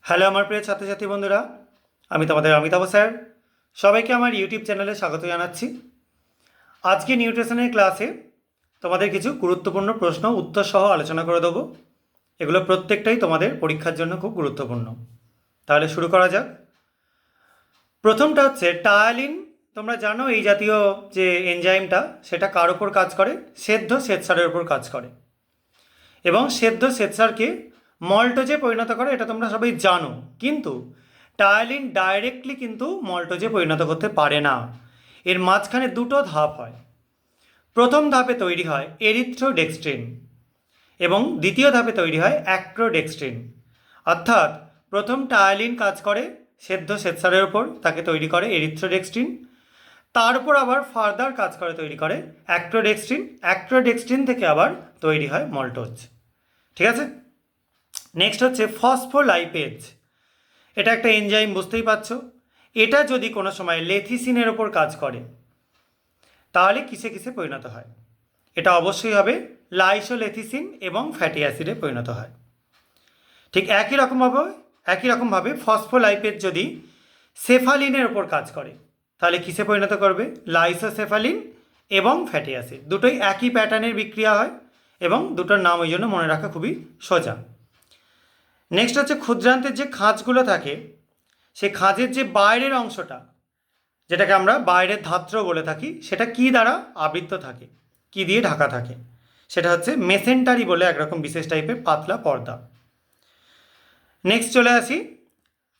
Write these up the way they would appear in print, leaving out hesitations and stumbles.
Hello আমার প্রিয় ছাত্রছাত্রী বন্ধুরা, আমি তোমাদের অমিতাভ স্যার। সবাইকে আমার ইউটিউব চ্যানেলে স্বাগত জানাচ্ছি। আজকে নিউট্রিশনের ক্লাসে তোমাদের কিছু গুরুত্বপূর্ণ প্রশ্ন উত্তর সহ আলোচনা করে দেবো। এগুলো প্রত্যেকটাই তোমাদের পরীক্ষার জন্য খুব গুরুত্বপূর্ণ। তাহলে শুরু করা যাক। প্রথমটা হচ্ছে টায়ালিন। তোমরা জানো এই জাতীয় যে এনজাইমটা সেটা কার ওপর কাজ করে? সেদ্ধ শ্বেতসারের ওপর কাজ করে এবং সেদ্ধ শ্বেতসারকে মল্টোজে পরিণত করে, এটা তোমরা সবাই জানো। কিন্তু টায়ালিন ডাইরেক্টলি কিন্তু মল্টোজে পরিণত করতে পারে না। এর মাঝখানে দুটো ধাপ হয়। প্রথম ধাপে তৈরি হয় এরিথ্রোডেক্সট্রিন এবং দ্বিতীয় ধাপে তৈরি হয় অ্যাক্রোডেক্সট্রিন। অর্থাৎ প্রথম টায়ালিন কাজ করে সেদ্ধ শ্বেতসারের ওপর, তাকে তৈরি করে এরিথ্রোডেক্সট্রিন। তারপর আবার ফার্দার কাজ করে তৈরি করে অ্যাক্রোডেক্সট্রিন। অ্যাক্রোডেক্সট্রিন থেকে আবার তৈরি হয় মল্টোজ। ঠিক আছে। নেক্সট হচ্ছে ফসফোলাইপেজ। এটা একটা এনজাইম, বুঝতেই পারছো। এটা যদি কোনো সময় লেথিসিনের ওপর কাজ করে তাহলে কিসে কিসে পরিণত হয়? এটা অবশ্যই হবে লাইসোলেথিসিন এবং ফ্যাটি অ্যাসিডে পরিণত হয়। ঠিক একই রকমভাবে ফসফোলাইপেজ যদি সেফালিনের ওপর কাজ করে তাহলে কিসে পরিণত করবে? লাইসোসেফালিন এবং ফ্যাটি অ্যাসিড। দুটোই একই প্যাটার্নের বিক্রিয়া হয় এবং দুটোর নাম ওই জন্য মনে রাখা খুবই সোজা। নেক্সট হচ্ছে ক্ষুদ্রান্তের যে খাঁজগুলো থাকে, সেই খাঁজের যে বাইরের অংশটা, যেটাকে আমরা বাইরের ধাত্র বলে থাকি, সেটা কি দ্বারা আবৃত থাকে, কি দিয়ে ঢাকা থাকে? সেটা হচ্ছে মেসেন্টারি বলে একরকম বিশেষ টাইপের পাতলা পর্দা। নেক্সট চলে আসি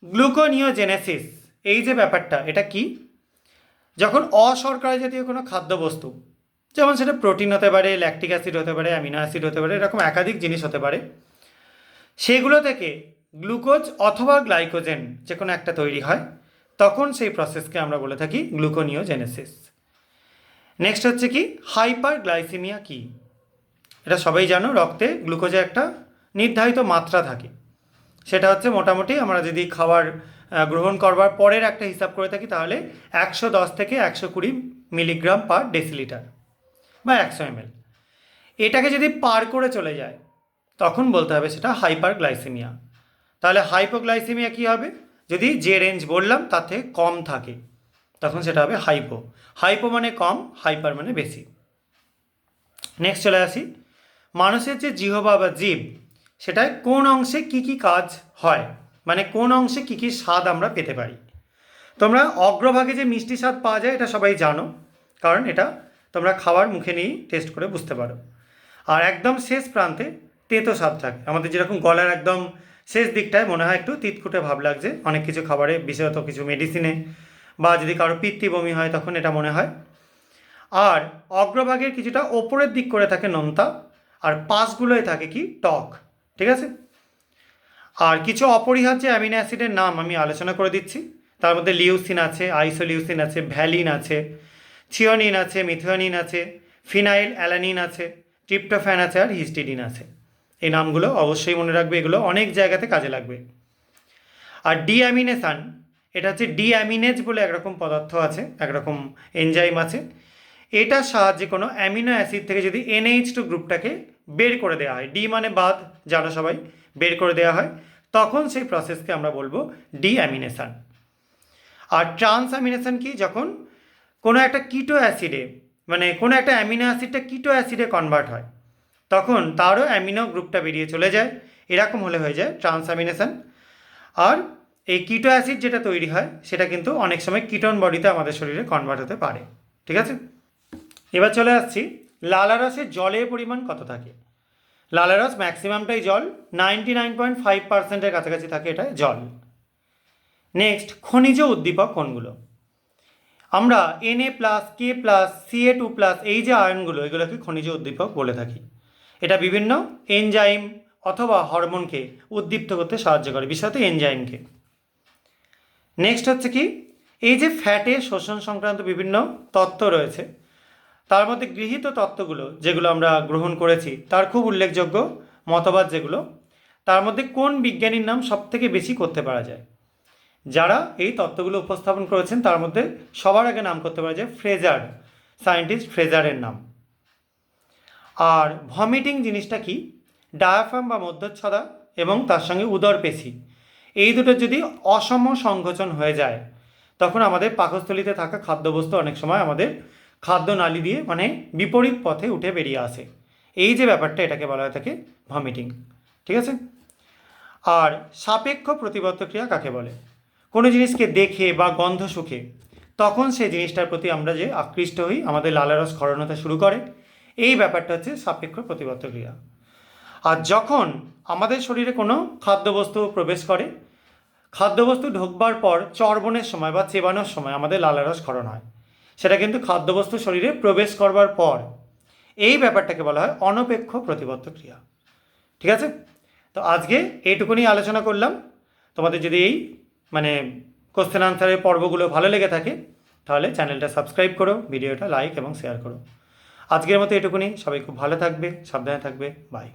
গ্লুকোনিওজেনেসিস। এই যে ব্যাপারটা, এটা কি? যখন অশর্করা জাতীয় কোনো খাদ্যবস্তু, যেমন সেটা প্রোটিন হতে পারে, ল্যাকটিক অ্যাসিড হতে পারে, অ্যামিনো অ্যাসিড হতে পারে, এরকম একাধিক জিনিস হতে পারে, সেগুলো থেকে গ্লুকোজ অথবা গ্লাইকোজেন যে কোনো একটা তৈরি হয়, তখন সেই প্রসেসকে আমরা বলে থাকি গ্লুকোনিওজেনেসিস। নেক্সট হচ্ছে কি হাইপার গ্লাইসেমিয়া। কি? এটা সবাই জানো, রক্তে গ্লুকোজের একটা নির্ধারিত মাত্রা থাকে। সেটা হচ্ছে মোটামুটি আমরা যদি খাবার গ্রহণ করবার পরের একটা হিসাব করে থাকি তাহলে 110 থেকে 120 মিলিগ্রাম পার ডেসিলিটার বা 100 ml। এটাকে যদি পার করে চলে যায় তখন বলতে হবে সেটা হাইপার গ্লাইসেমিয়া। তাহলে হাইপোগ্লাইসেমিয়া কী হবে? যদি যে রেঞ্জ বললাম তার থেকে কম থাকে তখন সেটা হবে হাইপো। হাইপো মানে কম, হাইপার মানে বেশি। নেক্সট চলে আসি মানুষের যে জিহ্বা বা জিভ, সেটায় কোন অংশে কি কি কাজ হয়, মানে কোন অংশে কি কি স্বাদ আমরা পেতে পারি। তোমরা অগ্রভাগে যে মিষ্টি স্বাদ পাওয়া যায় এটা সবাই জানো, কারণ এটা তোমরা খাবার মুখে নিয়েই টেস্ট করে বুঝতে পারো। আর একদম শেষ প্রান্তে তেতো স্বাদ থাকে। আমাদের যেরকম গলার একদম শেষ দিকটায় মনে হয় একটু তিতকুটে ভাব লাগছে অনেক কিছু খাবারে, বিশেষত কিছু মেডিসিনে, বা যদি কারো পিত্তি বমি হয় তখন এটা মনে হয়। আর অগ্রভাগের কিছুটা ওপরের দিক করে থাকে নোনতা, আর পাশগুলোয় থাকে কি টক। ঠিক আছে। আর কিছু অপরিহার্য অ্যামিনো অ্যাসিডের নাম আমি আলোচনা করে দিচ্ছি। তার মধ্যে লিউসিন আছে, আইসোলিউসিন আছে, ভ্যালিন আছে, থিওনিন আছে, মিথিওনিন আছে, ফিনাইল অ্যালানিন আছে, ট্রিপ্টোফ্যান আছে, আর হিস্টিডিন আছে। এই নামগুলো অবশ্যই মনে রাখবে, এগুলো অনেক জায়গাতে কাজে লাগবে। আর ডিঅ্যামিনেশান, এটা হচ্ছে ডিঅ্যামিনেজ বলে একরকম পদার্থ আছে, একরকম এনজাইম আছে। এটার সাহায্যে কোনো অ্যামিনো অ্যাসিড থেকে যদি NH2 গ্রুপটাকে বের করে দেওয়া হয়, ডি মানে বাদ, জানো সবাই, বের করে দেওয়া হয়, তখন সেই প্রসেসকে আমরা বলবো ডিঅ্যামিনেশান। আর ট্রান্সঅ্যামিনেশান কি? যখন কোনো একটা কিটো অ্যাসিডে, মানে কোনো একটা অ্যামিনো অ্যাসিডটা কিটো অ্যাসিডে কনভার্ট হয়, তখন তারও অ্যামিনো গ্রুপটা বেরিয়ে চলে যায়, এরকম হলে হয়ে যায় ট্রান্সঅ্যামিনেশান। আর এই কিটো অ্যাসিড যেটা তৈরি হয় সেটা কিন্তু অনেক সময় কিটোন বডিতে আমাদের শরীরে কনভার্ট হতে পারে। ঠিক আছে। এবার চলে আসছি লালারসের জলের পরিমাণ কত থাকে। লালারস ম্যাক্সিমামটাই জল, 99.5%-এর কাছাকাছি থাকে এটা জল। নেক্সট খনিজ উদ্দীপক কোনগুলো? আমরা Na+, K+, Ca2+, এই যে আয়নগুলো, এগুলোকে খনিজ উদ্দীপক বলে থাকি। এটা বিভিন্ন এনজাইম অথবা হরমোনকে উদ্দীপ্ত করতে সাহায্য করে, বিশেষত এনজাইমকে। নেক্সট হচ্ছে কি এই যে ফ্যাটের শোষণ সংক্রান্ত বিভিন্ন তত্ত্ব রয়েছে, তার মধ্যে গৃহীত তত্ত্বগুলো যেগুলো আমরা গ্রহণ করেছি তার খুব উল্লেখযোগ্য মতবাদ যেগুলো, তার মধ্যে কোন বিজ্ঞানীর নাম সবথেকে বেশি করতে পারা যায়? যারা এই তত্ত্বগুলো উপস্থাপন করেছেন তার মধ্যে সবার আগে নাম করতে পারা যায় ফ্রেজার, সায়েন্টিস্ট ফ্রেজারের নাম। আর ভমিটিং জিনিসটা কি? ডায়াফ্রাম বা মধ্যচ্ছদা এবং তার সঙ্গে উদর পেশি, এই দুটোর যদি অসম সংকোচন হয়ে যায় তখন আমাদের পাকস্থলিতে থাকা খাদ্যবস্তু অনেক সময় আমাদের খাদ্যনালী দিয়ে মানে বিপরীত পথে উঠে বেরিয়ে আসে। এই যে ব্যাপারটা, এটাকে বলা হয়ে থাকে ভমিটিং। ঠিক আছে। আর সাপেক্ষ প্রতিবর্ত ক্রিয়া কাকে বলে? কোনো জিনিসকে দেখে বা গন্ধ শুকে তখন সেই জিনিসটার প্রতি আমরা যে আকৃষ্ট হই, আমাদের লালারস ক্ষরণ হতে শুরু করে, এই ব্যাপারটা হচ্ছে সাপেক্ষ প্রতিবর্ত ক্রিয়া। আর যখন আমাদের শরীরে কোনো খাদ্যবস্তু প্রবেশ করে, খাদ্যবস্তু ঢোকবার পর চর্বণের সময় বা চেবানোর সময় আমাদের লালারস ক্ষরণ হয়, সেটা কিন্তু খাদ্যবস্তু শরীরে প্রবেশ করবার পর। এই ব্যাপারটাকে বলা হয় অনপেক্ষ প্রতিবর্ত ক্রিয়া। ঠিক আছে। তো আজকে এইটুকুনি আলোচনা করলাম। তোমাদের যদি এই মানে কোশ্চেন আনসারের পর্বগুলো ভালো লেগে থাকে তাহলে চ্যানেলটা সাবস্ক্রাইব করো, ভিডিওটা লাইক এবং শেয়ার করো। আজকের মতো এটুকুনি। সবাই খুব ভালো থাকবে, সাবধানে থাকবে। বাই।